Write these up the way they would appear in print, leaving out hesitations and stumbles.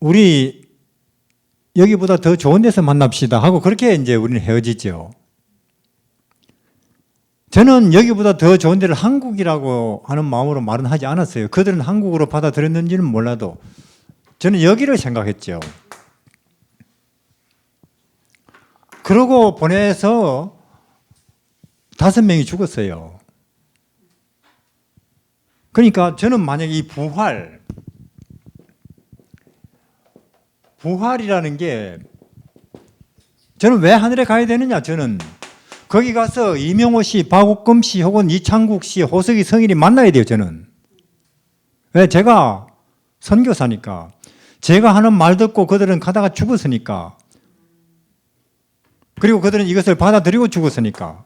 우리 여기보다 더 좋은 데서 만납시다 하고 그렇게 이제 우리는 헤어지죠. 저는 여기보다 더 좋은 데를 한국이라고 하는 마음으로 말은 하지 않았어요. 그들은 한국으로 받아들였는지는 몰라도 저는 여기를 생각했죠. 그러고 보내서 5명이 죽었어요. 그러니까 저는 만약에 이 부활이라는 게 저는 왜 하늘에 가야 되느냐. 저는 거기 가서 이명호 씨, 박옥금 씨 혹은 이창국 씨, 호석이 성일이 만나야 돼요. 저는. 왜? 제가 선교사니까. 제가 하는 말 듣고 그들은 가다가 죽었으니까. 그리고 그들은 이것을 받아들이고 죽었으니까.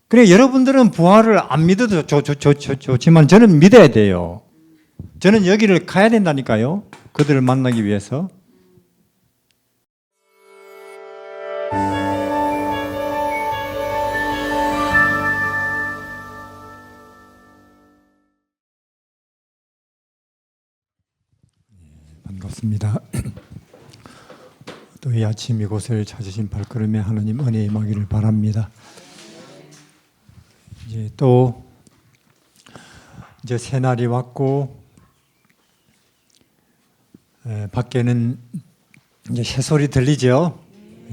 그래, 여러분들은 부활을 안 믿어도 좋지만 저는 믿어야 돼요. 저는 여기를 가야 된다니까요. 그들을 만나기 위해서. 반갑습니다. 또 이 아침 이곳을 찾으신 발걸음에 하나님 은혜 임하기를 바랍니다. 이제 새날이 왔고 밖에는 이제 새소리 들리죠.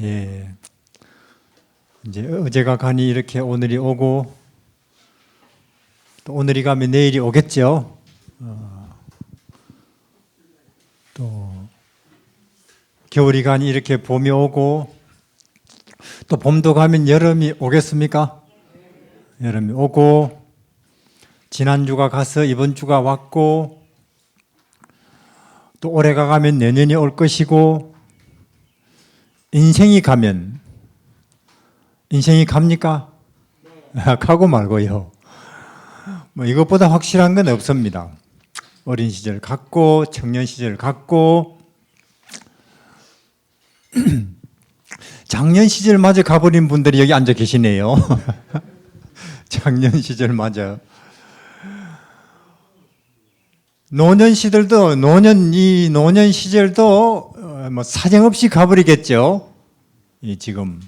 예. 이제 어제가 가니 이렇게 오늘이 오고 또 오늘이 가면 내일이 오겠죠. 또 겨울이 가니 이렇게 봄이 오고 또 봄도 가면 여름이 오겠습니까? 여름이 오고 지난주가 가서 이번 주가 왔고 또 올해가 가면 내년이 올 것이고 인생이 가면 인생이 갑니까? 가고 말고요. 뭐 이것보다 확실한 건 없습니다. 어린 시절 갔고 청년 시절 갔고 작년 시절마저 가버린 분들이 여기 앉아 계시네요. 작년 시절마저. 노년 시절도 노년 시절도 뭐 사정없이 가버리겠죠. 지금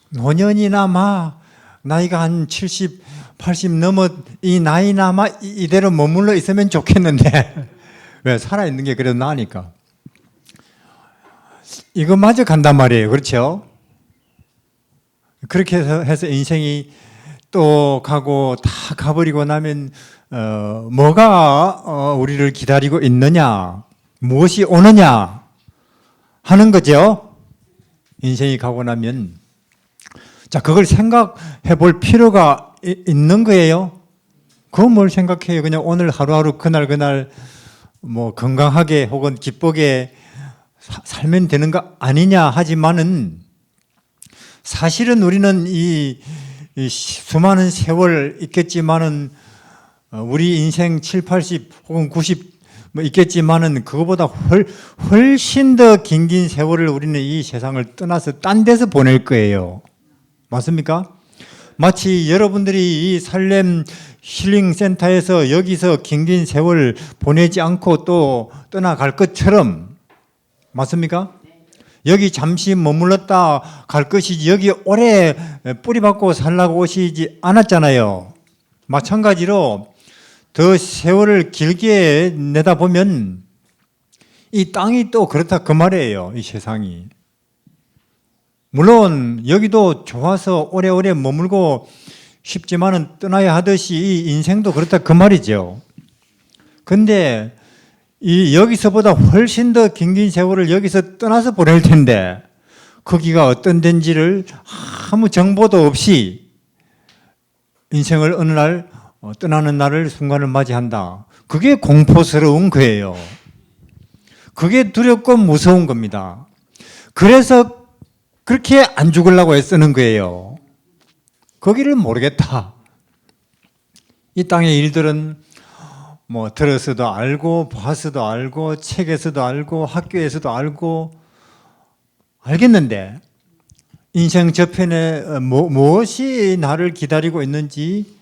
노년이나 나이가 한 70, 80 넘어 이 나이나 이대로 머물러 있으면 좋겠는데 왜 살아있는 게 그래도 나으니까 이거마저 간단 말이에요. 그렇죠? 그렇게 해서 인생이 또 가고 다 가버리고 나면 뭐가 우리를 기다리고 있느냐, 무엇이 오느냐 하는 거죠. 인생이 가고 나면 자 그걸 생각해 볼 필요가 있는 거예요. 그건 뭘 생각해요. 그냥 오늘 하루하루 그날 뭐 건강하게 혹은 기쁘게 살면 되는 거 아니냐 하지만은 사실은 우리는 이 수많은 세월 있겠지만은 우리 인생 7, 80 혹은 90 뭐 있겠지만은 그거보다 훨씬 더 긴 세월을 우리는 이 세상을 떠나서 딴 데서 보낼 거예요. 맞습니까? 마치 여러분들이 이 살렘 힐링센터에서 여기서 긴 세월 보내지 않고 또 떠나갈 것처럼 맞습니까? 여기 잠시 머물렀다 갈 것이지 여기 오래 뿌리박고 살라고 오시지 않았잖아요. 마찬가지로 더 세월을 길게 내다보면 이 땅이 또 그렇다 그 말이에요. 이 세상이. 물론 여기도 좋아서 오래오래 머물고 싶지만은 떠나야 하듯이 이 인생도 그렇다 그 말이죠. 근데 이 여기서보다 훨씬 더 긴 세월을 여기서 떠나서 보낼 텐데 거기가 어떤 데인지를 아무 정보도 없이 인생을 어느 날 떠나는 날을 순간을 맞이한다. 그게 공포스러운 거예요. 그게 두렵고 무서운 겁니다. 그래서 그렇게 안 죽으려고 애쓰는 거예요. 거기를 모르겠다. 이 땅의 일들은 뭐 들어서도 알고 봐서도 알고 책에서도 알고 학교에서도 알고 알겠는데 인생 저편에 무엇이 나를 기다리고 있는지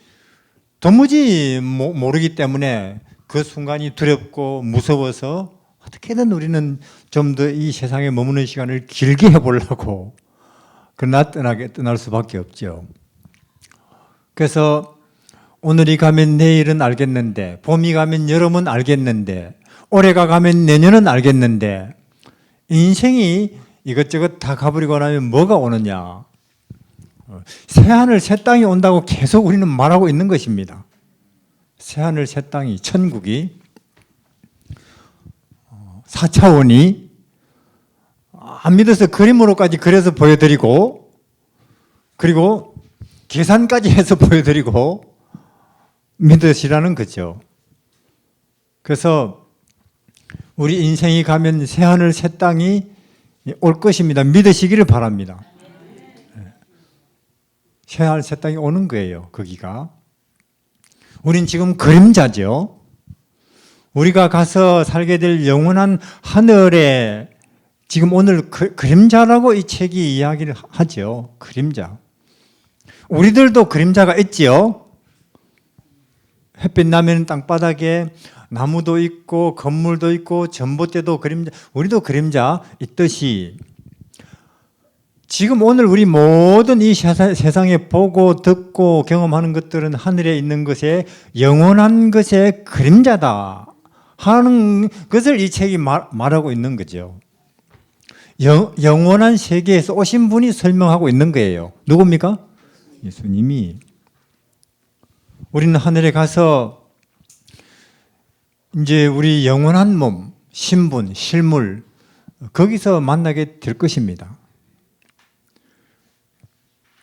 도무지 모르기 때문에 그 순간이 두렵고 무서워서 어떻게든 우리는 좀 더 이 세상에 머무는 시간을 길게 해보려고 그러나 떠날 수밖에 없죠. 그래서 오늘이 가면 내일은 알겠는데, 봄이 가면 여름은 알겠는데, 올해가 가면 내년은 알겠는데, 인생이 이것저것 다 가버리고 나면 뭐가 오느냐? 새하늘 새 땅이 온다고 계속 우리는 말하고 있는 것입니다. 새하늘 새 땅이, 천국이, 4차원이 안 믿어서 그림으로까지 그려서 보여드리고, 그리고 계산까지 해서 보여드리고 믿으시라는 거죠. 그래서 우리 인생이 가면 새하늘 새 땅이 올 것입니다. 믿으시기를 바랍니다. 새하늘 새 땅이 오는 거예요. 거기가. 우린 지금 그림자죠. 우리가 가서 살게 될 영원한 하늘에 지금 오늘 그림자라고 이 책이 이야기를 하죠. 그림자. 우리들도 그림자가 있지요. 햇빛 나면 땅바닥에 나무도 있고 건물도 있고 전봇대도 그림자, 우리도 그림자 있듯이 지금 오늘 우리 모든 이 세상에 보고 듣고 경험하는 것들은 하늘에 있는 것에 영원한 것의 그림자다 하는 것을 이 책이 말하고 있는 거죠. 영원한 세계에서 오신 분이 설명하고 있는 거예요. 누굽니까? 예수님이. 우리는 하늘에 가서 이제 우리 영원한 몸, 신분, 실물 거기서 만나게 될 것입니다.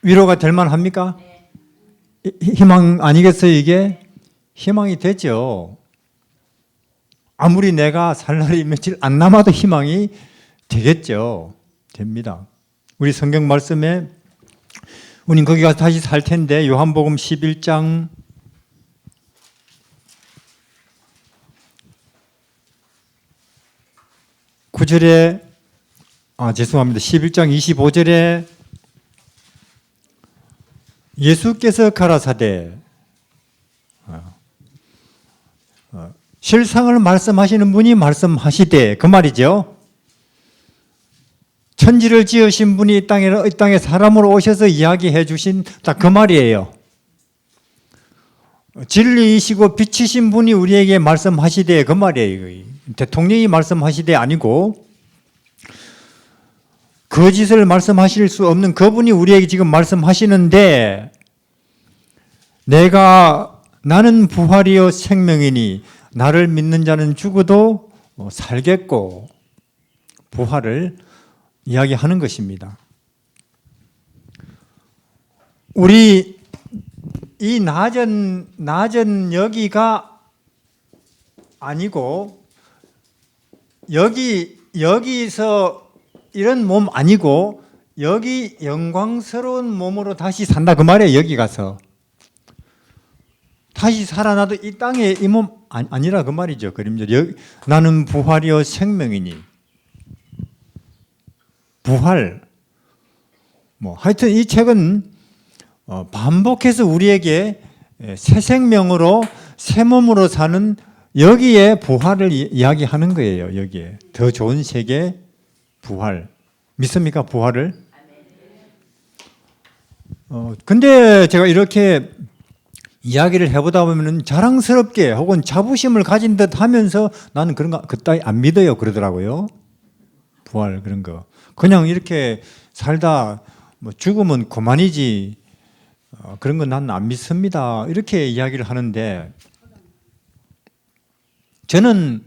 위로가 될 만합니까? 희망 아니겠어요 이게? 희망이 되죠. 아무리 내가 살 날이 며칠 안 남아도 희망이 되겠죠. 됩니다. 우리 성경 말씀에 우린 거기 가서 다시 살 텐데 요한복음 11장 9절에 죄송합니다. 11장 25절에 예수께서 가라사대 실상을 말씀하시는 분이 말씀하시되 그 말이죠. 천지를 지으신 분이 이 땅에 사람으로 오셔서 이야기해 주신 딱 그 말이에요. 진리이시고 빛이신 분이 우리에게 말씀하시되 그 말이에요. 대통령이 말씀하시되 아니고 거짓을 말씀하실 수 없는 그분이 우리에게 지금 말씀하시는데 나는 부활이요 생명이니 나를 믿는 자는 죽어도 살겠고 부활을 이야기하는 것입니다. 우리 이 낮은 여기가 아니고 여기서 이런 몸 아니고 여기 영광스러운 몸으로 다시 산다 그 말이에요. 여기 가서 다시 살아나도 이 땅에 이 몸 아니라 그 말이죠. 그림자. 나는 부활이요 생명이니 부활. 하여튼 이 책은 반복해서 우리에게 새 생명으로 새 몸으로 사는 여기에 부활을 이야기하는 거예요. 여기에 더 좋은 세계 부활. 믿습니까? 부활을? 근데 제가 이렇게 이야기를 해보다 보면 자랑스럽게 혹은 자부심을 가진 듯 하면서 나는 그런 거 그따위 안 믿어요 그러더라고요. 부활 그런 거. 그냥 이렇게 살다 죽으면 그만이지 그런 건 나는 안 믿습니다. 이렇게 이야기를 하는데 저는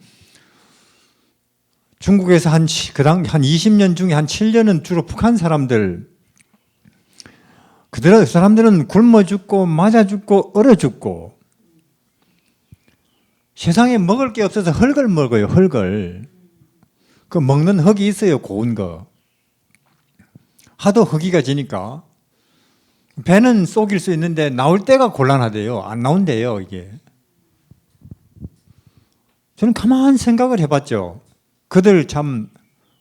중국에서 한 20년 중에 한 7년은 주로 북한 사람들 그 사람들은 굶어 죽고 맞아 죽고 얼어 죽고 세상에 먹을 게 없어서 흙을 먹어요. 흙을. 그 먹는 흙이 있어요. 고운 거. 하도 허기가 지니까 배는 속일 수 있는데 나올 때가 곤란하대요. 안 나온대요 이게. 저는 가만 생각을 해봤죠. 그들 참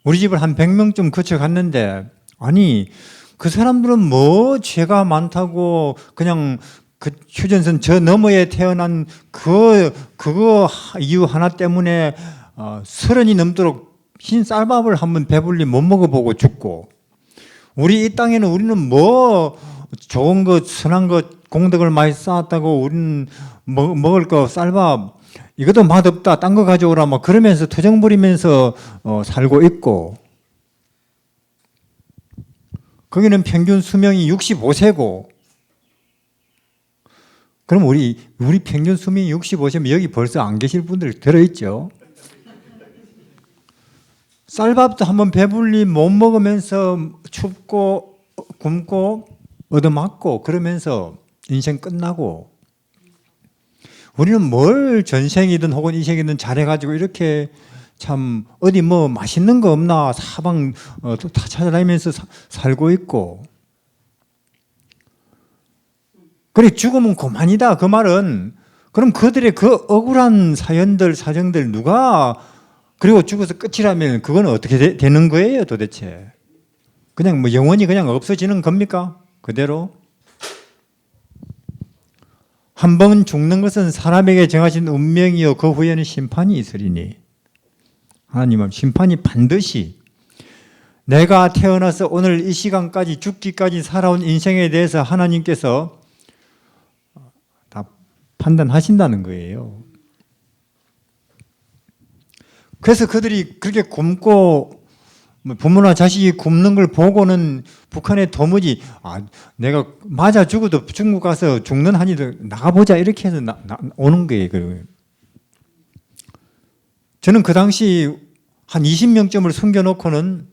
우리 집을 한 100명쯤 거쳐갔는데 아니 그 사람들은 뭐 죄가 많다고 그냥 그 휴전선 저 너머에 태어난 그거 이유 하나 때문에 30이 넘도록 흰 쌀밥을 한번 배불리 못 먹어보고 죽고, 우리 이 땅에는 우리는 뭐 좋은 것 선한 것 공덕을 많이 쌓았다고 우리는 먹을 거 쌀밥 이것도 맛없다 딴 거 가져오라 막 그러면서 투정 부리면서 살고 있고, 거기는 평균 수명이 65세고, 그럼 우리 평균 수명이 65세면 여기 벌써 안 계실 분들 들어있죠. 쌀밥도 한번 배불리 못 먹으면서 춥고 굶고 얻어맞고 그러면서 인생 끝나고, 우리는 뭘 전생이든 혹은 이생이든 잘해가지고 이렇게 참 어디 뭐 맛있는 거 없나 사방 다 찾아다니면서 살고 있고, 그래 죽으면 그만이다 그 말은. 그럼 그들의 그 억울한 사연들 사정들 누가 그리고 죽어서 끝이라면 그건 어떻게 되는 거예요 도대체? 그냥 뭐 영원히 그냥 없어지는 겁니까? 그대로? 한 번 죽는 것은 사람에게 정하신 운명이요 그 후에는 심판이 있으리니, 하나님은 심판이 반드시, 내가 태어나서 오늘 이 시간까지 죽기까지 살아온 인생에 대해서 하나님께서 다 판단하신다는 거예요. 그래서 그들이 그렇게 굶고 부모나 자식이 굶는 걸 보고는 북한에 도무지 내가 맞아 죽어도 중국 가서 죽는 한이 나가보자 이렇게 해서 오는 거예요. 저는 그 당시 한 20명쯤을 숨겨놓고는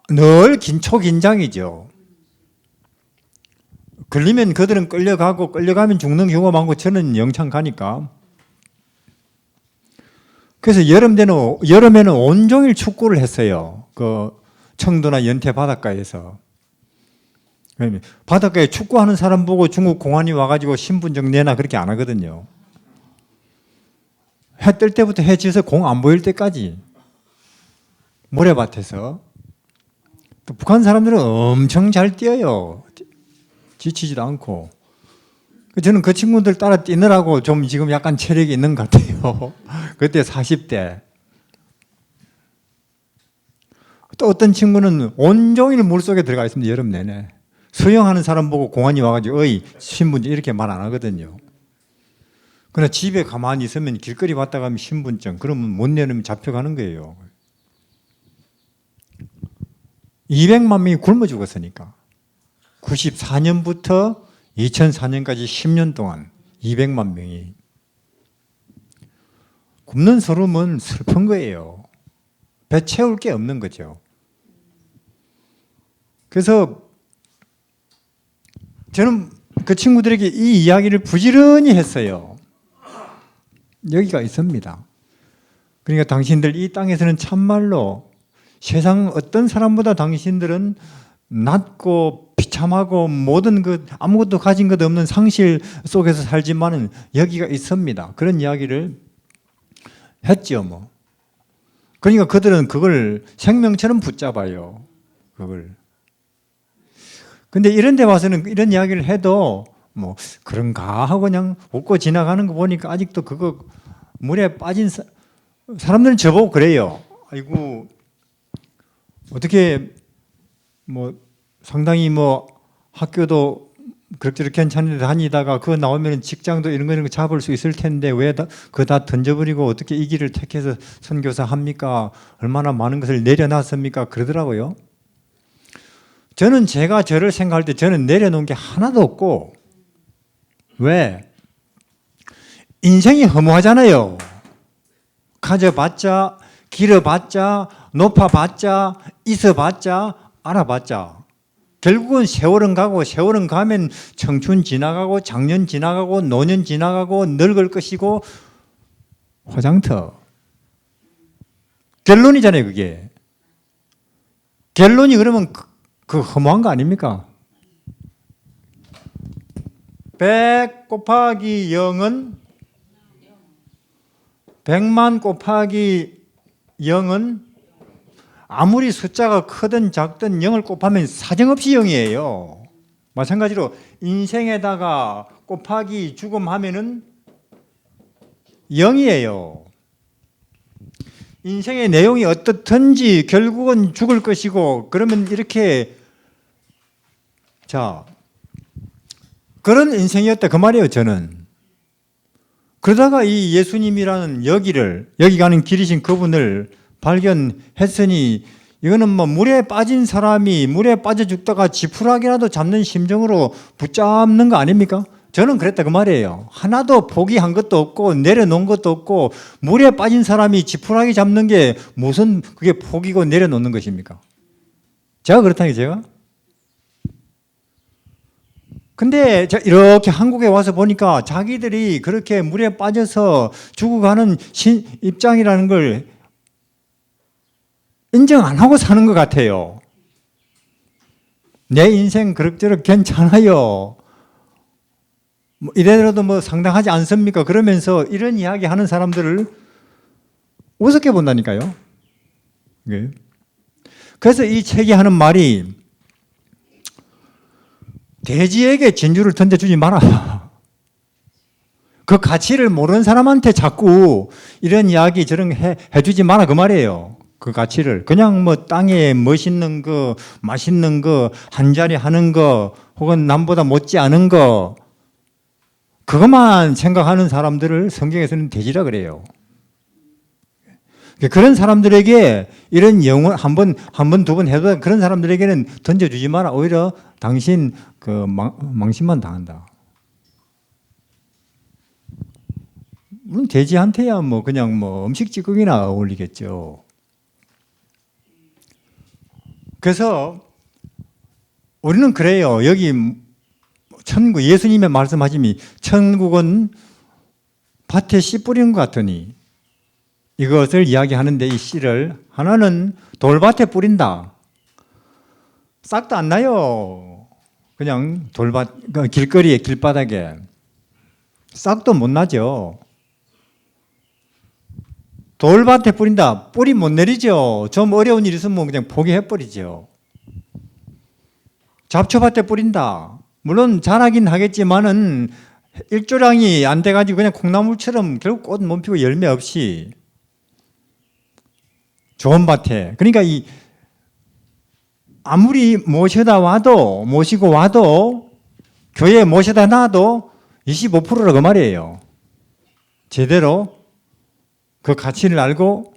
늘 초긴장이죠. 걸리면 그들은 끌려가고 끌려가면 죽는 경우가 많고 저는 영창 가니까. 그래서 여름에는 온종일 축구를 했어요. 그 청도나 연태 바닷가에서. 바닷가에 축구하는 사람 보고 중국 공안이 와가지고 신분증 내나 그렇게 안 하거든요. 해 뜰 때부터 해 지서 공 안 보일 때까지 모래밭에서. 또 북한 사람들은 엄청 잘 뛰어요. 지치지도 않고. 저는 그 친구들 따라 뛰느라고 좀 지금 약간 체력이 있는 것 같아요. 그때 40대. 또 어떤 친구는 온종일 물속에 들어가 있습니다. 여름 내내. 수영하는 사람 보고 공안이 와가지고 어이 신분증 이렇게 말 안 하거든요. 그러나 집에 가만히 있으면 길거리 왔다 가면 신분증 그러면 못 내놓으면 잡혀가는 거예요. 200만 명이 굶어 죽었으니까. 94년부터 2004년까지 10년 동안 200만 명이. 굶는 소름은 슬픈 거예요. 배 채울 게 없는 거죠. 그래서 저는 그 친구들에게 이 이야기를 부지런히 했어요. 여기가 있습니다. 그러니까 당신들 이 땅에서는 참말로 세상 어떤 사람보다 당신들은 낮고 비참하고 모든 것 아무것도 가진 것 없는 상실 속에서 살지만은 여기가 있습니다. 그런 이야기를 했죠, 뭐. 그러니까 그들은 그걸 생명처럼 붙잡아요. 그걸. 근데 이런 데 와서는 이런 이야기를 해도 뭐 그런가 하고 그냥 웃고 지나가는 거 보니까 아직도 그거 물에 빠진 사람들은 저보고 그래요. 아이고 어떻게 뭐 상당히 뭐 학교도 그렇게 괜찮은데 다니다가 그거 나오면 직장도 이런 거 잡을 수 있을 텐데 왜 그거 다 던져버리고 어떻게 이 길을 택해서 선교사 합니까? 얼마나 많은 것을 내려놨습니까? 그러더라고요. 저는 제가 저를 생각할 때 저는 내려놓은 게 하나도 없고, 왜? 인생이 허무하잖아요. 가져봤자, 길어봤자, 높아봤자, 있어봤자, 알아봤자. 결국은 세월은 가고 세월은 가면 청춘 지나가고 장년 지나가고 노년 지나가고 늙을 것이고 화장터. 결론이잖아요 그게. 결론이 그러면 그 허무한 거 아닙니까? 100 곱하기 0은 100만 곱하기 0은 아무리 숫자가 크든 작든 0을 곱하면 사정없이 0이에요. 마찬가지로 인생에다가 곱하기 죽음하면은 0이에요. 인생의 내용이 어떻든지 결국은 죽을 것이고, 그러면 이렇게, 자, 그런 인생이었다 그 말이에요, 저는. 그러다가 이 예수님이라는 여기 가는 길이신 그분을 발견했으니, 이거는 뭐 물에 빠진 사람이 물에 빠져 죽다가 지푸라기라도 잡는 심정으로 붙잡는 거 아닙니까? 저는 그랬다 그 말이에요. 하나도 포기한 것도 없고 내려놓은 것도 없고, 물에 빠진 사람이 지푸라기 잡는 게 무슨 그게 포기고 내려놓는 것입니까? 제가 그렇다니까 제가. 근데 이렇게 한국에 와서 보니까 자기들이 그렇게 물에 빠져서 죽어가는 입장이라는 걸 인정 안 하고 사는 것 같아요. 내 인생 그럭저럭 괜찮아요. 뭐 이래라도 뭐 상당하지 않습니까? 그러면서 이런 이야기 하는 사람들을 우습게 본다니까요. 그래서 이 책이 하는 말이, 돼지에게 진주를 던져주지 마라. 그 가치를 모르는 사람한테 자꾸 이런 이야기 저런 해주지 마라 그 말이에요. 그 가치를 그냥 뭐 땅에 멋있는 거, 맛있는 거, 한 자리 하는 거, 혹은 남보다 못지 않은 거, 그것만 생각하는 사람들을 성경에서는 돼지라 그래요. 그런 사람들에게 이런 영혼 한 번, 두 번 해도 그런 사람들에게는 던져주지 마라. 오히려 당신 그 망신만 당한다. 돼지한테야 뭐 그냥 뭐 음식 찌꺼기나 어울리겠죠. 그래서 우리는 그래요. 여기 천국, 예수님의 말씀하심이 천국은 밭에 씨 뿌리는 것 같으니, 이것을 이야기하는데 이 씨를 하나는 돌밭에 뿌린다. 싹도 안 나요. 그냥 돌밭, 길거리에, 길바닥에. 싹도 못 나죠. 돌밭에 뿌린다. 뿌리 못 내리죠. 좀 어려운 일 있으면 그냥 포기해버리죠. 잡초밭에 뿌린다. 물론 자라긴 하겠지만은 일조량이 안 돼가지고 그냥 콩나물처럼 결국 꽃 못 피고 열매 없이. 좋은 밭에. 그러니까 아무리 모시고 와도 교회에 모셔다 놔도 25%라 그 말이에요. 제대로 그 가치를 알고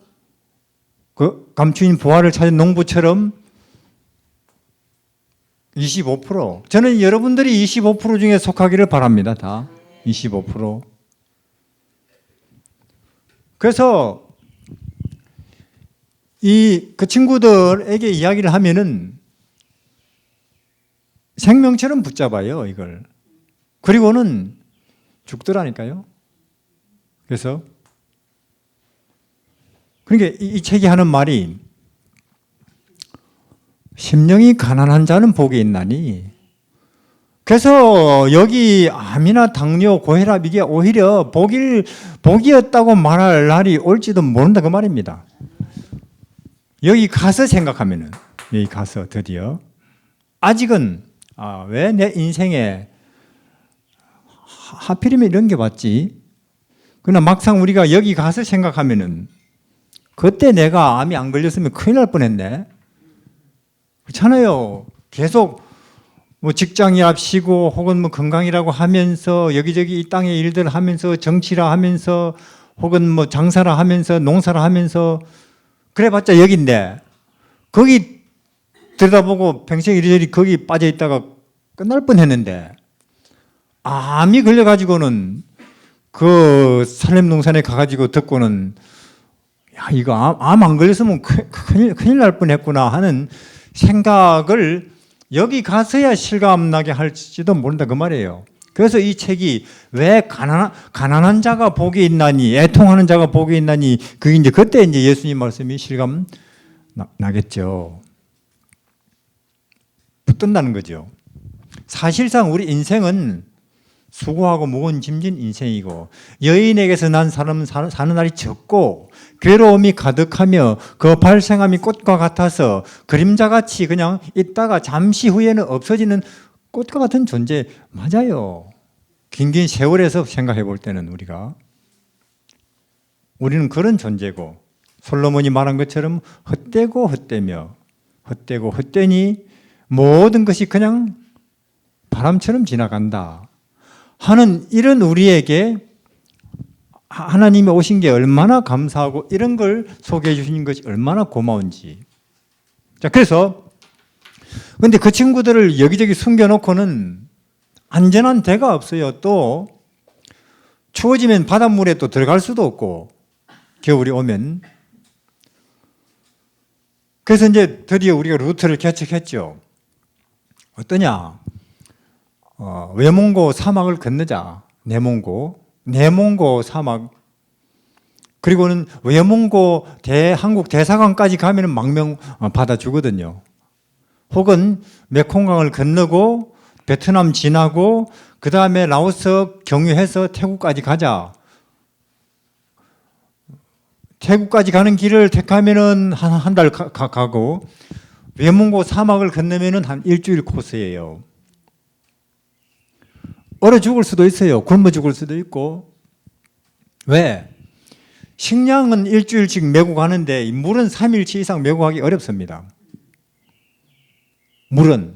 그 감추인 부활을 찾은 농부처럼 25%. 저는 여러분들이 25% 중에 속하기를 바랍니다. 다 25%. 그래서 그 친구들에게 이야기를 하면은 생명처럼 붙잡아요, 이걸. 그리고는 죽더라니까요. 그래서 그러니까 이 책이 하는 말이, 심령이 가난한 자는 복이 있나니. 그래서 여기 암이나 당뇨, 고혈압 이게 오히려 복이었다고 말할 날이 올지도 모른다 그 말입니다. 여기 가서 생각하면은, 여기 가서 드디어 아직은 왜 내 인생에 하필이면 이런 게 왔지? 그러나 막상 우리가 여기 가서 생각하면은, 그때 내가 암이 안 걸렸으면 큰일 날 뻔했네. 그렇잖아요. 계속 뭐 직장이랍시고 혹은 뭐 건강이라고 하면서 여기저기 이 땅의 일들 하면서 정치라 하면서 혹은 뭐 장사라 하면서 농사라 하면서 그래봤자 여기인데, 거기 들여다보고 평생 이리저리 거기 빠져 있다가 끝날 뻔했는데, 암이 걸려가지고는 그 산림농산에 가가지고 듣고는, 야, 이거 암 안 걸렸으면 큰일 날 뻔했구나 하는 생각을 여기 가서야 실감나게 할지도 모른다 그 말이에요. 그래서 이 책이 왜 가난한 자가 복이 있나니, 애통하는 자가 복이 있나니, 그게 이제 그때 이제 예수님 말씀이 실감 나겠죠. 붙든다는 거죠. 사실상 우리 인생은 수고하고 무거운 짐진 인생이고 여인에게서 난 사람은 사는 날이 적고 괴로움이 가득하며 그 발생함이 꽃과 같아서 그림자같이 그냥 있다가 잠시 후에는 없어지는 꽃과 같은 존재. 맞아요. 긴긴 세월에서 생각해 볼 때는 우리는 그런 존재고 솔로몬이 말한 것처럼 헛되고 헛되며 헛되고 헛되니 모든 것이 그냥 바람처럼 지나간다 하는 이런 우리에게 하나님이 오신 게 얼마나 감사하고 이런 걸 소개해 주신 것이 얼마나 고마운지. 자, 그래서 근데 그 친구들을 여기저기 숨겨놓고는 안전한 데가 없어요. 또 추워지면 바닷물에 또 들어갈 수도 없고 겨울이 오면. 그래서 이제 드디어 우리가 루트를 개척했죠. 어떠냐? 외몽고 사막을 건너자. 내몽고 사막. 그리고는 외몽고 한국 대사관까지 가면 망명 받아주거든요. 혹은 메콩강을 건너고 베트남 지나고 그 다음에 라오스 경유해서 태국까지 가자. 태국까지 가는 길을 택하면은 한 달 가고 외몽고 사막을 건너면은 한 일주일 코스예요. 얼어 죽을 수도 있어요. 굶어 죽을 수도 있고. 왜? 식량은 일주일씩 메고 가는데 물은 3일치 이상 메고 가기 어렵습니다. 물은.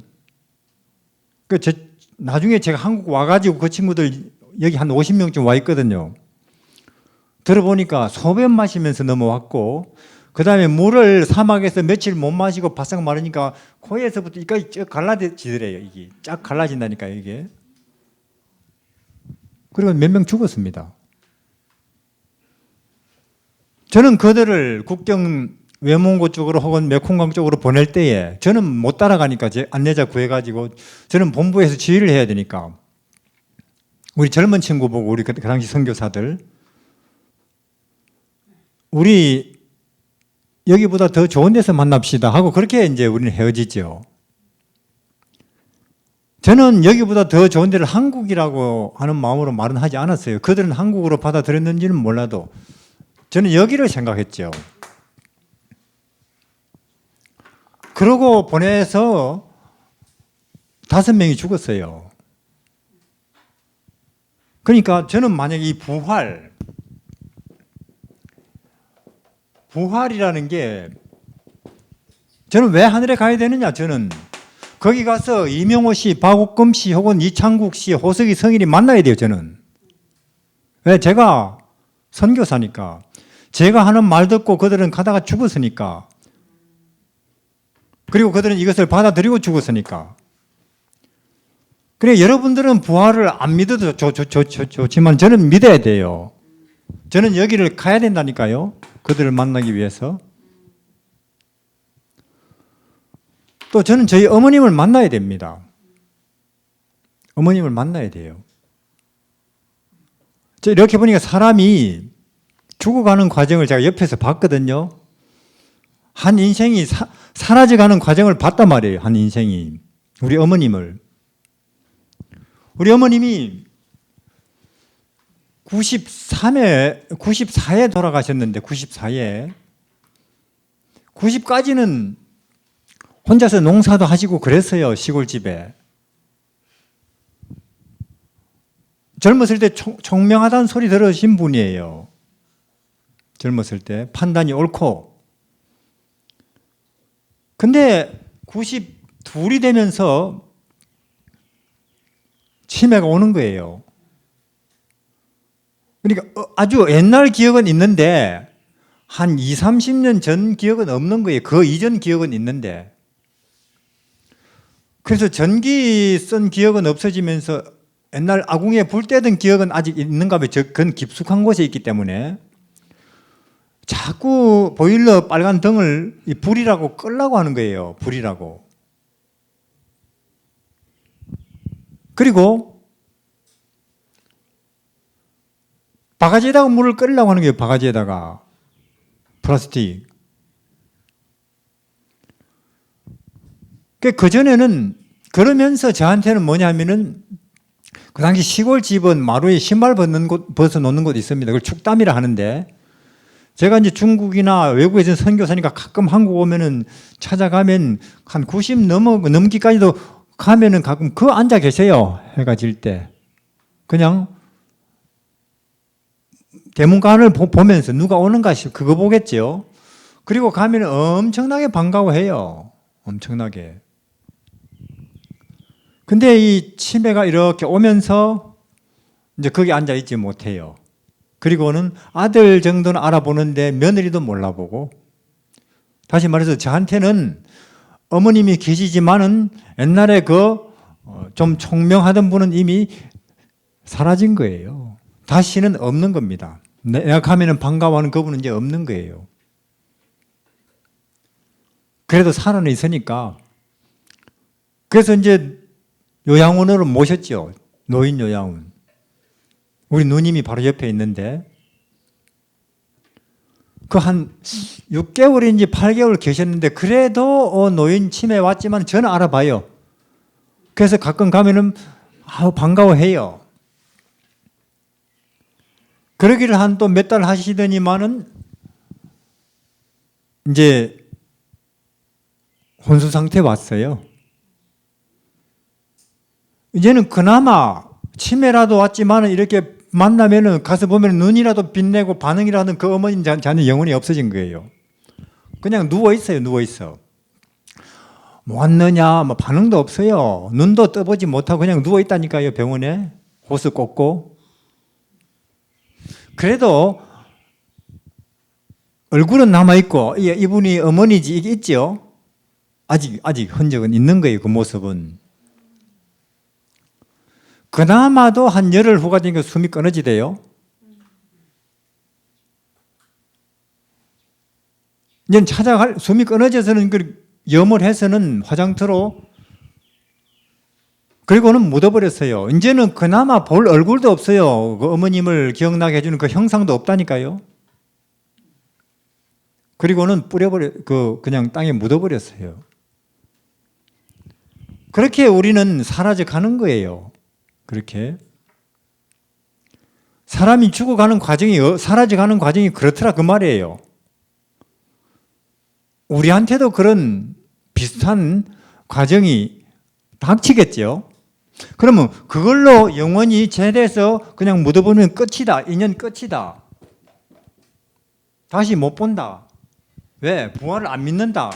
나중에 제가 한국 와가지고 그 친구들 여기 한 50명쯤 와 있거든요. 들어보니까 소변 마시면서 넘어왔고 그 다음에 물을 사막에서 며칠 못 마시고 바싹 마르니까 코에서부터 이까지 쫙 갈라지더래요. 이게 쫙 갈라진다니까요. 이게. 그리고 몇 명 죽었습니다. 저는 그들을 국경 외몽고 쪽으로 혹은 메콩강 쪽으로 보낼 때에 저는 못 따라가니까 제 안내자 구해가지고 저는 본부에서 지휘를 해야 되니까 우리 젊은 친구 보고 우리 그 당시 선교사들 우리 여기보다 더 좋은 데서 만납시다 하고 그렇게 이제 우리는 헤어지죠. 저는 여기보다 더 좋은 데를 한국이라고 하는 마음으로 말은 하지 않았어요. 그들은 한국으로 받아들였는지는 몰라도 저는 여기를 생각했죠. 그러고 보내서 5명이 죽었어요. 그러니까 저는 만약에 이 부활이라는 게 저는 왜 하늘에 가야 되느냐. 저는 거기 가서 이명호 씨, 박옥금 씨 혹은 이창국 씨, 호석이 성인이 만나야 돼요. 저는. 왜? 제가 선교사니까. 제가 하는 말 듣고 그들은 가다가 죽었으니까. 그리고 그들은 이것을 받아들이고 죽었으니까. 그래, 여러분들은 부활을 안 믿어도 좋지만 저는 믿어야 돼요. 저는 여기를 가야 된다니까요. 그들을 만나기 위해서. 또 저는 저희 어머님을 만나야 됩니다. 어머님을 만나야 돼요. 이렇게 보니까 사람이 죽어가는 과정을 제가 옆에서 봤거든요. 한 인생이 사라져가는 과정을 봤단 말이에요. 한 인생이. 우리 어머님을. 우리 어머님이 94에 돌아가셨는데 94에 90까지는 혼자서 농사도 하시고 그랬어요. 시골집에. 젊었을 때 총명하다는 소리 들으신 분이에요. 젊었을 때 판단이 옳고. 근데 92이 되면서 치매가 오는 거예요. 그러니까 아주 옛날 기억은 있는데 한 20, 30년 전 기억은 없는 거예요. 그 이전 기억은 있는데. 그래서 전기 쓴 기억은 없어지면서 옛날 아궁이에 불 때던 기억은 아직 있는가 봐요. 그건 깊숙한 곳에 있기 때문에. 자꾸 보일러 빨간 등을 불이라고 끌라고 하는 거예요. 불이라고. 그리고 바가지에다가 물을 끓이려고 하는 거예요. 바가지에다가. 플라스틱. 그전에는 그러면서 저한테는 뭐냐면은 그 당시 시골 집은 마루에 신발 벗어 놓는 곳이 있습니다. 그걸 축담이라 하는데, 제가 이제 중국이나 외국에 있는 선교사니까 가끔 한국 오면은 찾아가면 한 90 넘기까지도 가면은 가끔 그 앉아 계세요. 해가 질 때. 그냥 대문관을 보면서 누가 오는가 싶 그거 보겠죠. 그리고 가면 엄청나게 반가워해요. 엄청나게. 근데 이 치매가 이렇게 오면서 이제 거기 앉아 있지 못해요. 그리고는 아들 정도는 알아보는데 며느리도 몰라보고, 다시 말해서 저한테는 어머님이 계시지만은 옛날에 그 좀 총명하던 분은 이미 사라진 거예요. 다시는 없는 겁니다. 내가 가면은 반가워하는 그분은 이제 없는 거예요. 그래도 살아는 있으니까. 그래서 이제 요양원으로 모셨죠. 노인 요양원. 우리 누님이 바로 옆에 있는데, 그 한 6개월인지 8개월 계셨는데, 그래도 노인 치매 왔지만 저는 알아봐요. 그래서 가끔 가면은 반가워해요. 그러기를 한 또 몇 달 하시더니만은 이제 혼수 상태 왔어요. 이제는 그나마 치매라도 왔지만은 이렇게 만나면은 가서 보면 눈이라도 빛내고 반응이라는 그 어머님 자는 영혼이 없어진 거예요. 그냥 누워 있어요, 누워 있어. 뭐 왔느냐, 뭐 반응도 없어요. 눈도 떠보지 못하고 그냥 누워 있다니까요, 병원에. 호스 꽂고. 그래도 얼굴은 남아있고, 이분이 어머니지, 이게 있죠? 아직 흔적은 있는 거예요, 그 모습은. 그나마도 한 열흘 후가 되니까 숨이 끊어지대요. 이제 숨이 끊어져서는 염을 해서는 화장터로, 그리고는 묻어버렸어요. 이제는 그나마 볼 얼굴도 없어요. 그 어머님을 기억나게 해주는 그 형상도 없다니까요. 그리고는 그냥 땅에 묻어버렸어요. 그렇게 우리는 사라져 가는 거예요. 그렇게. 사람이 죽어가는 과정이, 사라져가는 과정이 그렇더라, 그 말이에요. 우리한테도 그런 비슷한 과정이 닥치겠죠. 그러면 그걸로 영원히 제대해서 그냥 묻어버리면 끝이다. 인연 끝이다. 다시 못 본다. 왜? 부활을 안 믿는다.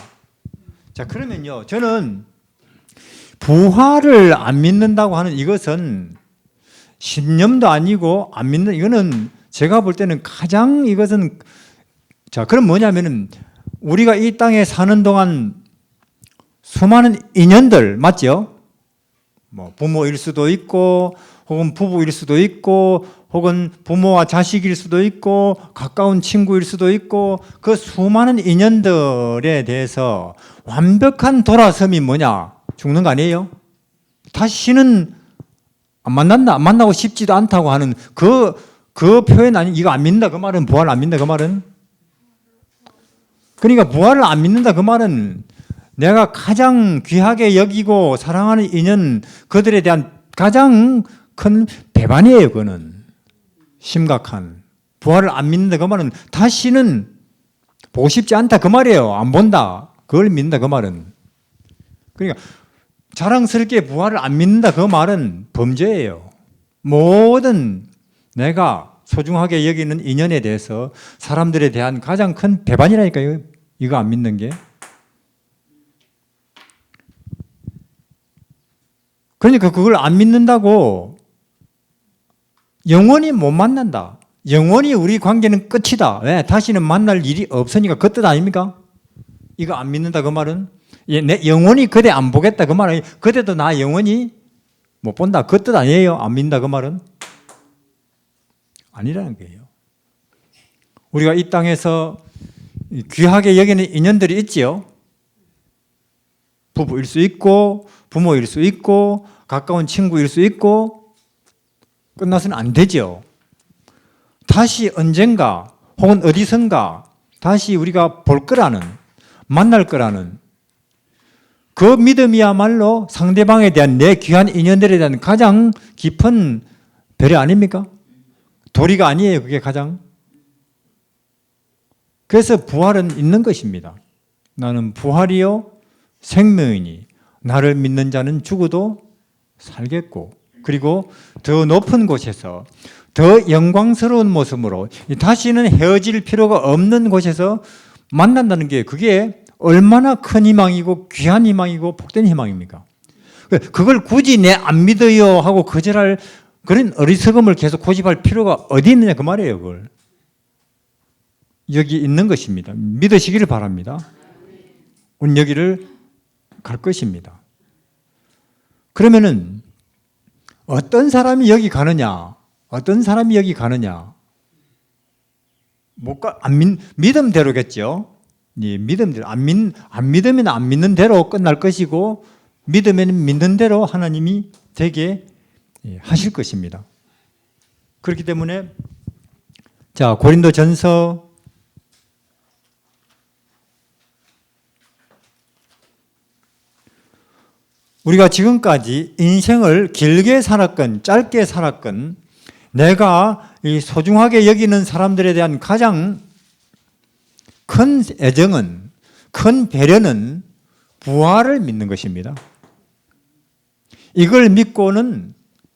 자, 그러면요, 저는 부활을 안 믿는다고 하는 이것은 신념도 아니고 안 믿는, 이거는 제가 볼 때는 가장 이것은, 자, 그럼 뭐냐면은 우리가 이 땅에 사는 동안 수많은 인연들, 맞죠? 뭐 부모일 수도 있고, 혹은 부부일 수도 있고, 혹은 부모와 자식일 수도 있고, 가까운 친구일 수도 있고, 그 수많은 인연들에 대해서 완벽한 돌아섬이 뭐냐? 죽는 거 아니에요? 다시는 안 만난다, 안 만나고 싶지도 않다고 하는 그 표현 아니, 이거 안 믿는다 그 말은, 부활 안 믿는다 그 말은. 그러니까 부활을 안 믿는다 그 말은 내가 가장 귀하게 여기고 사랑하는 인연, 그들에 대한 가장 큰 배반이에요. 그거는 심각한. 부활을 안 믿는다 그 말은 다시는 보고 싶지 않다 그 말이에요. 안 본다, 그걸 믿는다 그 말은. 그러니까 자랑스럽게 부활을 안 믿는다 그 말은 범죄예요. 모든 내가 소중하게 여기는 인연에 대해서 사람들에 대한 가장 큰 배반이라니까요. 이거 안 믿는 게. 그러니까 그걸 안 믿는다고 영원히 못 만난다. 영원히 우리 관계는 끝이다. 왜? 다시는 만날 일이 없으니까 그 뜻 아닙니까? 이거 안 믿는다 그 말은. 내 영원히 그대 안 보겠다 그 말은, 그대도 나 영원히 못 본다 그 뜻 아니에요? 안 믿는다 그 말은. 아니라는 거예요. 우리가 이 땅에서 귀하게 여기는 인연들이 있지요. 부부일 수 있고, 부모일 수 있고, 가까운 친구일 수 있고, 끝나서는 안 되죠. 다시 언젠가 혹은 어디선가 다시 우리가 볼 거라는, 만날 거라는 그 믿음이야말로 상대방에 대한 내 귀한 인연들에 대한 가장 깊은 배려 아닙니까? 도리가 아니에요, 그게 가장. 그래서 부활은 있는 것입니다. 나는 부활이요 생명이니 나를 믿는 자는 죽어도 살겠고, 그리고 더 높은 곳에서 더 영광스러운 모습으로 다시는 헤어질 필요가 없는 곳에서 만난다는 게 그게 얼마나 큰 희망이고 귀한 희망이고 복된 희망입니까? 그걸 굳이 내 안 믿어요 하고 거절할 그런 어리석음을 계속 고집할 필요가 어디 있느냐 그 말이에요. 그걸 여기 있는 것입니다. 믿으시기를 바랍니다. 우린 여기를 갈 것입니다. 그러면은 어떤 사람이 여기 가느냐? 어떤 사람이 여기 가느냐? 믿음대로겠죠. 예, 믿음대로. 안 믿으면 안 믿는 대로 끝날 것이고, 믿으면 믿는 대로 하나님이 되게 하실 것입니다. 그렇기 때문에 자, 고린도전서 '우리가 지금까지 인생을 길게 살았건 짧게 살았건 내가 소중하게 여기는 사람들에 대한 가장 큰 애정은, 큰 배려는 부활을 믿는 것입니다. 이걸 믿고는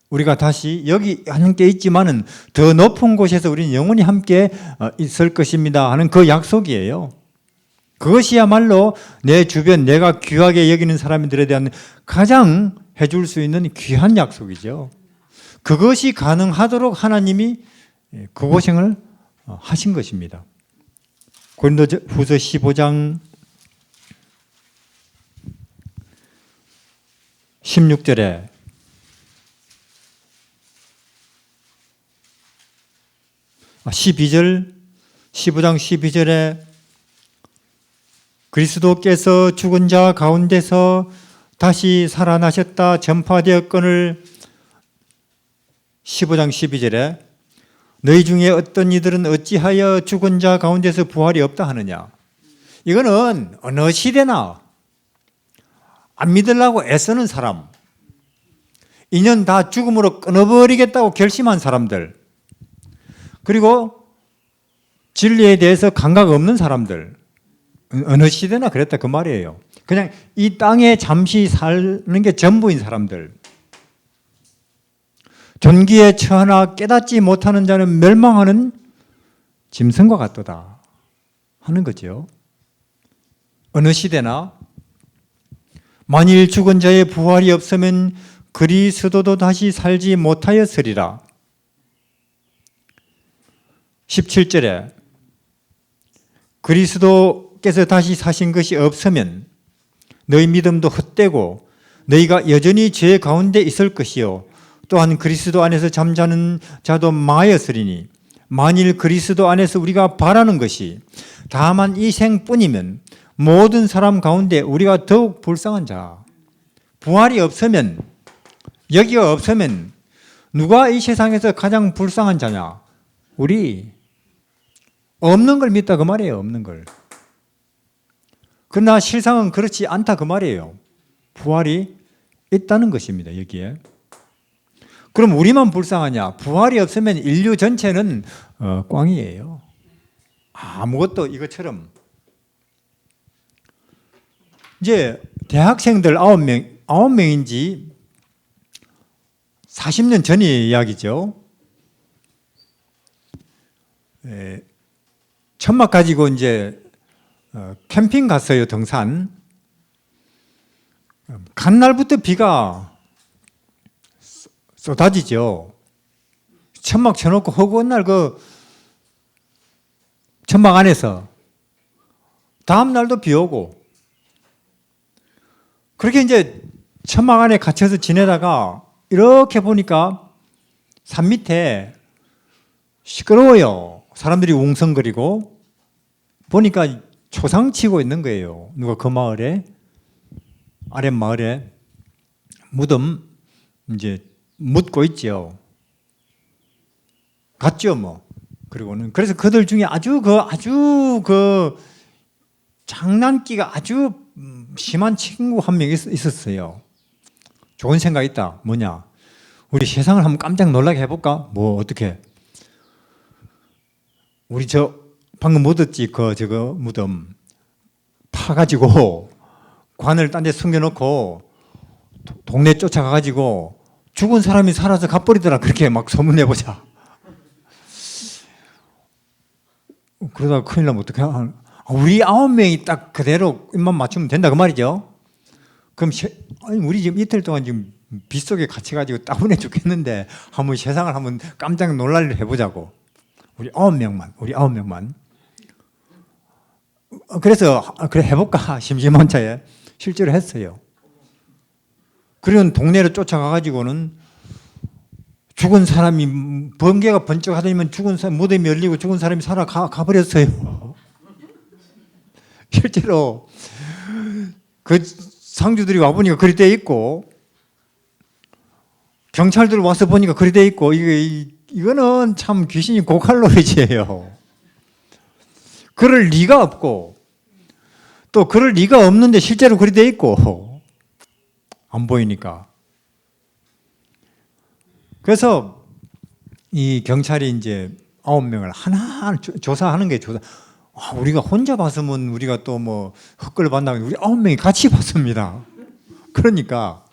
우리가 다시 여기 함께 있지만은 더 높은 곳에서 우리는 영원히 함께 있을 것입니다 하는 그 약속이에요. 그것이야말로 내 주변 내가 귀하게 여기는 사람들에 대한 가장 해줄 수 있는 귀한 약속이죠. 그것이 가능하도록 하나님이 그 고생을 하신 것입니다. 고린도후서 15장 16절에 12절 15장 12절에 그리스도께서 죽은 자 가운데서 다시 살아나셨다 전파되었거늘 15장 12절에 너희 중에 어떤 이들은 어찌하여 죽은 자 가운데서 부활이 없다 하느냐. 이거는 어느 시대나 안 믿으려고 애쓰는 사람, 인연 다 죽음으로 끊어버리겠다고 결심한 사람들, 그리고 진리에 대해서 감각 없는 사람들, 어느 시대나 그랬다 그 말이에요. 그냥 이 땅에 잠시 사는 게 전부인 사람들, 존귀에 처하나 깨닫지 못하는 자는 멸망하는 짐승과 같도다 하는 거죠. 어느 시대나 만일 죽은 자의 부활이 없으면 그리스도도 다시 살지 못하였으리라. 17절에 그리스도께서 다시 사신 것이 없으면 너희 믿음도 헛되고 너희가 여전히 죄 가운데 있을 것이요 또한 그리스도 안에서 잠자는 자도 망하였으리니 만일 그리스도 안에서 우리가 바라는 것이 다만 이 생뿐이면 모든 사람 가운데 우리가 더욱 불쌍한 자. 부활이 없으면, 여기가 없으면 누가 이 세상에서 가장 불쌍한 자냐? 우리 없는 걸 믿다 그 말이에요. 없는 걸. 그러나 실상은 그렇지 않다 그 말이에요. 부활이 있다는 것입니다. 여기에. 그럼 우리만 불쌍하냐? 부활이 없으면 인류 전체는 꽝이에요. 아무것도 이것처럼. 이제 대학생들 9명인지 40년 전의 이야기죠. 천막 가지고 이제 캠핑 갔어요. 등산. 간 날부터 비가 쏟아지죠. 천막 쳐놓고 허구한 날 그 천막 안에서 다음 날도 비 오고 그렇게 이제 천막 안에 갇혀서 지내다가 이렇게 보니까 산 밑에 시끄러워요. 사람들이 웅성거리고 보니까 초상 치고 있는 거예요. 누가 그 마을에 아랫마을에 무덤 이제 묻고 있죠. 갔죠, 뭐. 그리고는 그래서 그들 중에 아주 그 장난기가 아주 심한 친구 한 명 있었어요. 좋은 생각 있다. 뭐냐? 우리 세상을 한번 깜짝 놀라게 해볼까? 뭐 어떻게? 우리 방금 묻었지 저거 무덤 파가지고 관을 딴 데 숨겨놓고 동네 쫓아가가지고 죽은 사람이 살아서 갚버리더라. 그렇게 막 소문내보자. 그러다가 큰일 나면 어떡해? 우리 9명이 딱 그대로 입만 맞추면 된다 그 말이죠. 그럼 우리 지금 이틀 동안 지금 빗속에 갇혀가지고 따분해 죽겠는데 한번 세상을 한번 깜짝 놀랄 일 해보자고. 우리 9명만. 그래서 그래 해볼까 심심한 차에 실제로 했어요. 그리고 동네로 쫓아가가지고는 죽은 사람이 번개가 번쩍 하더니만 죽은 사람 무덤이 열리고 죽은 사람이 가버렸어요. 실제로 그 상주들이 와보니까 그리 돼 있고 경찰들 와서 보니까 그리 돼 있고 이거는 참 귀신이 고칼로리지예요. 그럴 리가 없고 또 그럴 리가 없는데 실제로 그리 돼 있고 안 보이니까. 그래서 이 경찰이 이제 9명을 하나 조사하는 게 조사. 우리가 혼자 봤으면 우리가 또 뭐 헛걸 봤다고 우리 9명이 같이 봤습니다. 그러니까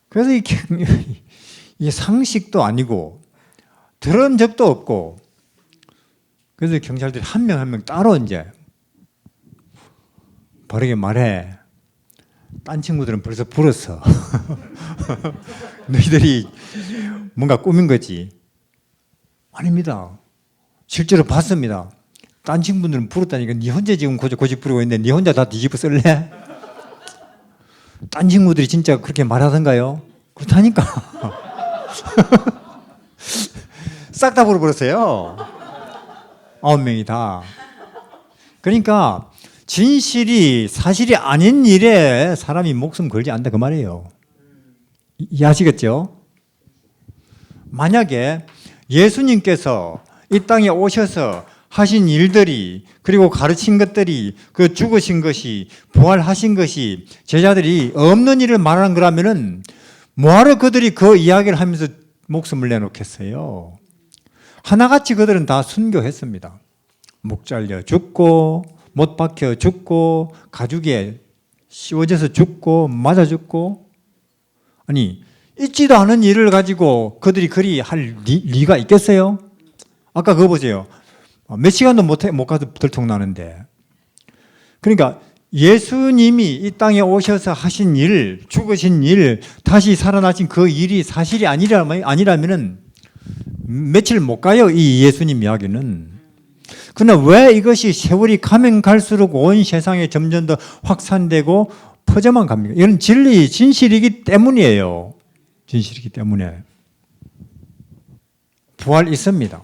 그래서 이게 상식도 아니고 들은 적도 없고 그래서 경찰들이 한 명 한 명 따로 이제 바르게 말해. 딴 친구들은 벌써 불었어. 너희들이 뭔가 꾸민 거지. 아닙니다. 실제로 봤습니다. 딴 친구들은 불었다니까 네 혼자 지금 고집 부리고 있는데 네 혼자 다 뒤집어 쓸래? 딴 친구들이 진짜 그렇게 말하던가요? 그렇다니까. 싹 다 불어버렸어요. 9명이 다. 그러니까 진실이 사실이 아닌 일에 사람이 목숨 걸지 않는다 그 말이에요. 이해하시겠죠? 만약에 예수님께서 이 땅에 오셔서 하신 일들이 그리고 가르친 것들이 그 죽으신 것이 부활하신 것이 제자들이 없는 일을 말하는 거라면은 뭐하러 그들이 그 이야기를 하면서 목숨을 내놓겠어요? 하나같이 그들은 다 순교했습니다. 목 잘려 죽고 못 박혀 죽고 가죽에 씌워져서 죽고 맞아 죽고. 아니 있지도 않은 일을 가지고 그들이 그리 할 리가 있겠어요? 아까 그거 보세요. 몇 시간도 못 가서 들통나는데. 그러니까 예수님이 이 땅에 오셔서 하신 일, 죽으신 일, 다시 살아나신 그 일이 사실이 아니라면은 며칠 못 가요, 이 예수님 이야기는. 그러나 왜 이것이 세월이 가면 갈수록 온 세상에 점점 더 확산되고 퍼져만 갑니까? 이건 진리, 진실이기 때문이에요. 진실이기 때문에. 부활 있습니다.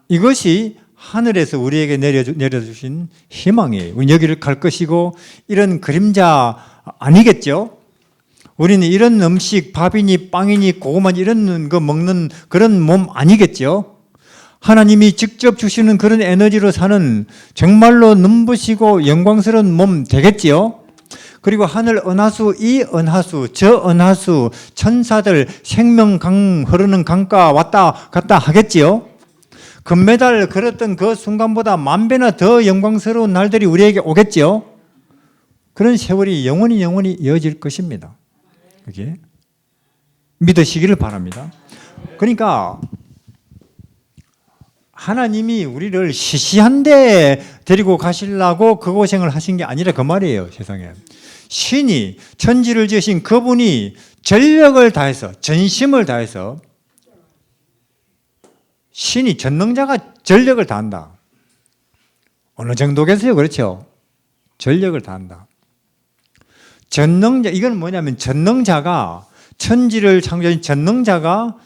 이것이 하늘에서 우리에게 내려주신 희망이에요. 우리 여기를 갈 것이고 이런 그림자 아니겠죠? 우리는 이런 음식, 밥이니 빵이니 고구마니 이런 거 먹는 그런 몸 아니겠죠? 하나님이 직접 주시는 그런 에너지로 사는 정말로 눈부시고 영광스러운 몸 되겠지요? 그리고 하늘 은하수, 이 은하수, 저 은하수, 천사들, 생명 흐르는 강가 왔다 갔다 하겠지요? 금메달 걸었던 그 순간보다 만 배나 더 영광스러운 날들이 우리에게 오겠지요? 그런 세월이 영원히 이어질 것입니다. 그게 믿으시기를 바랍니다. 그러니까 하나님이 우리를 시시한데 데리고 가시려고 그 고생을 하신 게 아니라 그 말이에요. 세상에 신이 천지를 지으신 그분이 전력을 다해서 전심을 다해서 신이 전능자가 전력을 다한다. 어느 정도겠어요? 그렇죠? 전력을 다한다. 전능자, 이건 뭐냐면 전능자가 천지를 창조한 전능자가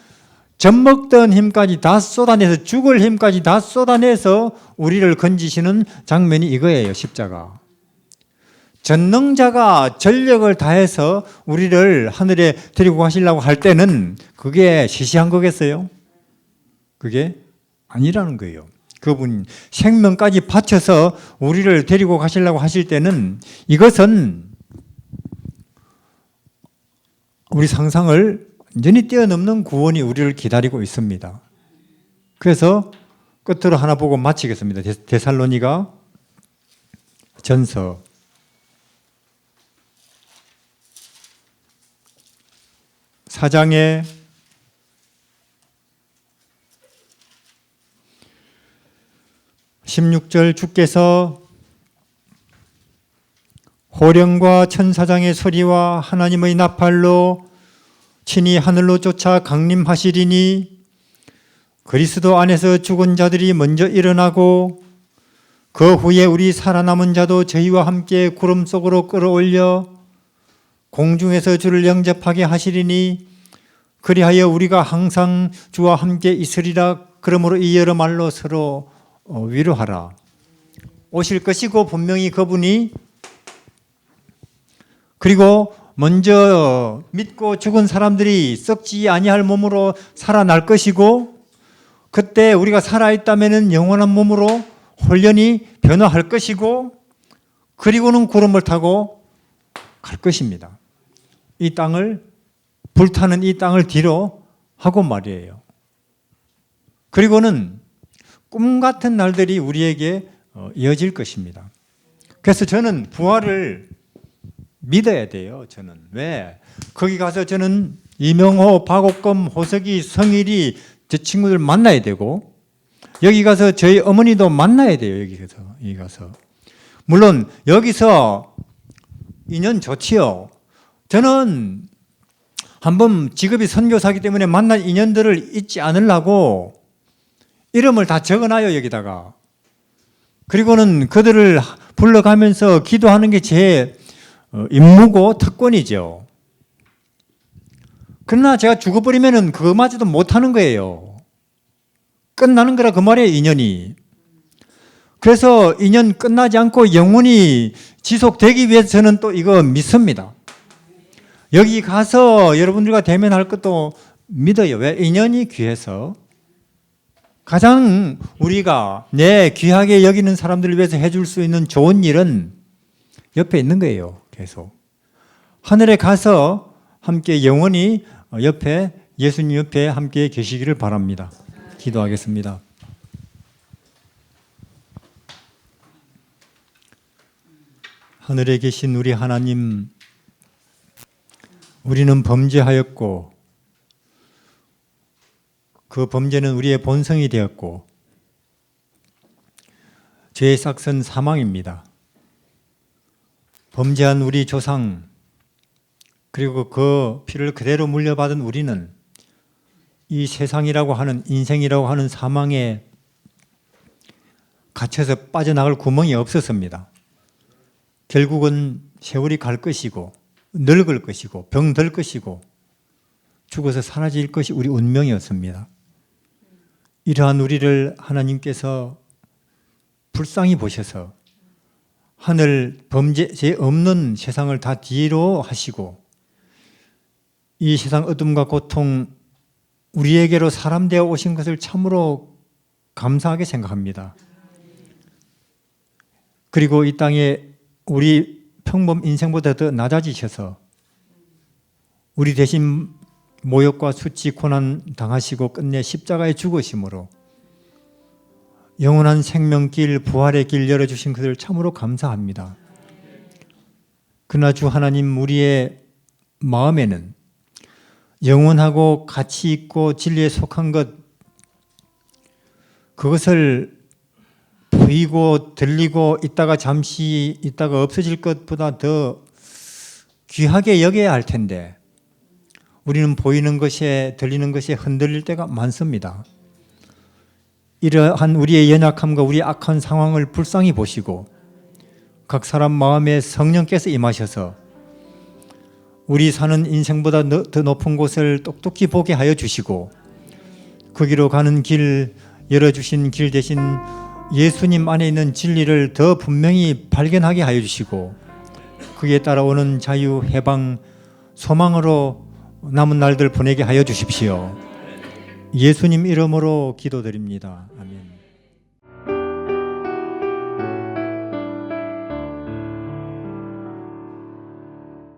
젖먹던 힘까지 다 쏟아내서 죽을 힘까지 다 쏟아내서 우리를 건지시는 장면이 이거예요. 십자가. 전능자가 전력을 다해서 우리를 하늘에 데리고 가시려고 할 때는 그게 시시한 거겠어요? 그게 아니라는 거예요. 그분 생명까지 바쳐서 우리를 데리고 가시려고 하실 때는 이것은 우리 상상을 완전히 뛰어넘는 구원이 우리를 기다리고 있습니다. 그래서 끝으로 하나 보고 마치겠습니다. 데살로니가 전서 4장에 16절 주께서 호령과 천사장의 소리와 하나님의 나팔로 친히 하늘로 쫓아 강림하시리니 그리스도 안에서 죽은 자들이 먼저 일어나고 그 후에 우리 살아남은 자도 저희와 함께 구름 속으로 끌어올려 공중에서 주를 영접하게 하시리니 그리하여 우리가 항상 주와 함께 있으리라. 그러므로 이 여러 말로 서로 위로하라. 오실 것이고 분명히 그분이 그리고 먼저 믿고 죽은 사람들이 썩지 아니할 몸으로 살아날 것이고 그때 우리가 살아있다면 영원한 몸으로 홀연히 변화할 것이고 그리고는 구름을 타고 갈 것입니다. 이 땅을 불타는 이 땅을 뒤로 하고 말이에요. 그리고는 꿈 같은 날들이 우리에게 이어질 것입니다. 그래서 저는 부활을 믿어야 돼요. 저는 왜? 거기 가서 저는 이명호, 박옥검, 호석이, 성일이 제 친구들 만나야 되고 여기 가서 저희 어머니도 만나야 돼요. 여기 가서 물론 여기서 인연 좋지요. 저는 한번 직업이 선교사이기 때문에 만난 인연들을 잊지 않으려고 이름을 다 적어놔요. 여기다가. 그리고는 그들을 불러가면서 기도하는 게 제 임무고 특권이죠. 그러나 제가 죽어버리면 그거마저도 못하는 거예요. 끝나는 거라 그 말이에요. 인연이. 그래서 인연 끝나지 않고 영원히 지속되기 위해서 저는 또 이거 믿습니다. 여기 가서 여러분들과 대면할 것도 믿어요. 왜? 인연이 귀해서. 가장 우리가 내 귀하게 여기는 사람들을 위해서 해줄 수 있는 좋은 일은 옆에 있는 거예요. 계속. 하늘에 가서 함께 영원히 옆에 예수님 옆에 함께 계시기를 바랍니다. 기도하겠습니다. 하늘에 계신 우리 하나님, 우리는 범죄하였고 그 범죄는 우리의 본성이 되었고 죄의 삭은 사망입니다. 범죄한 우리 조상 그리고 그 피를 그대로 물려받은 우리는 이 세상이라고 하는 인생이라고 하는 사망에 갇혀서 빠져나갈 구멍이 없었습니다. 결국은 세월이 갈 것이고 늙을 것이고 병들 것이고 죽어서 사라질 것이 우리 운명이었습니다. 이러한 우리를 하나님께서 불쌍히 보셔서 하늘 범죄 없는 세상을 다 뒤로 하시고 이 세상 어둠과 고통 우리에게로 사람 되어 오신 것을 참으로 감사하게 생각합니다. 그리고 이 땅에 우리 평범 인생보다 더 낮아지셔서 우리 대신 모욕과 수치, 고난 당하시고 끝내 십자가에 죽으심으로 영원한 생명길, 부활의 길 열어주신 것을 참으로 감사합니다. 그러나 주 하나님, 우리의 마음에는 영원하고 가치 있고 진리에 속한 것, 그것을 보이고 들리고 있다가 잠시 있다가 없어질 것보다 더 귀하게 여겨야 할 텐데 우리는 보이는 것에 들리는 것에 흔들릴 때가 많습니다. 이러한 우리의 연약함과 우리의 악한 상황을 불쌍히 보시고 각 사람 마음에 성령께서 임하셔서 우리 사는 인생보다 더 높은 곳을 똑똑히 보게 하여 주시고 거기로 가는 길 열어주신 길 대신 예수님 안에 있는 진리를 더 분명히 발견하게 하여 주시고 그에 따라오는 자유, 해방, 소망으로 남은 날들 보내게 하여 주십시오. 예수님 이름으로 기도드립니다. 아멘.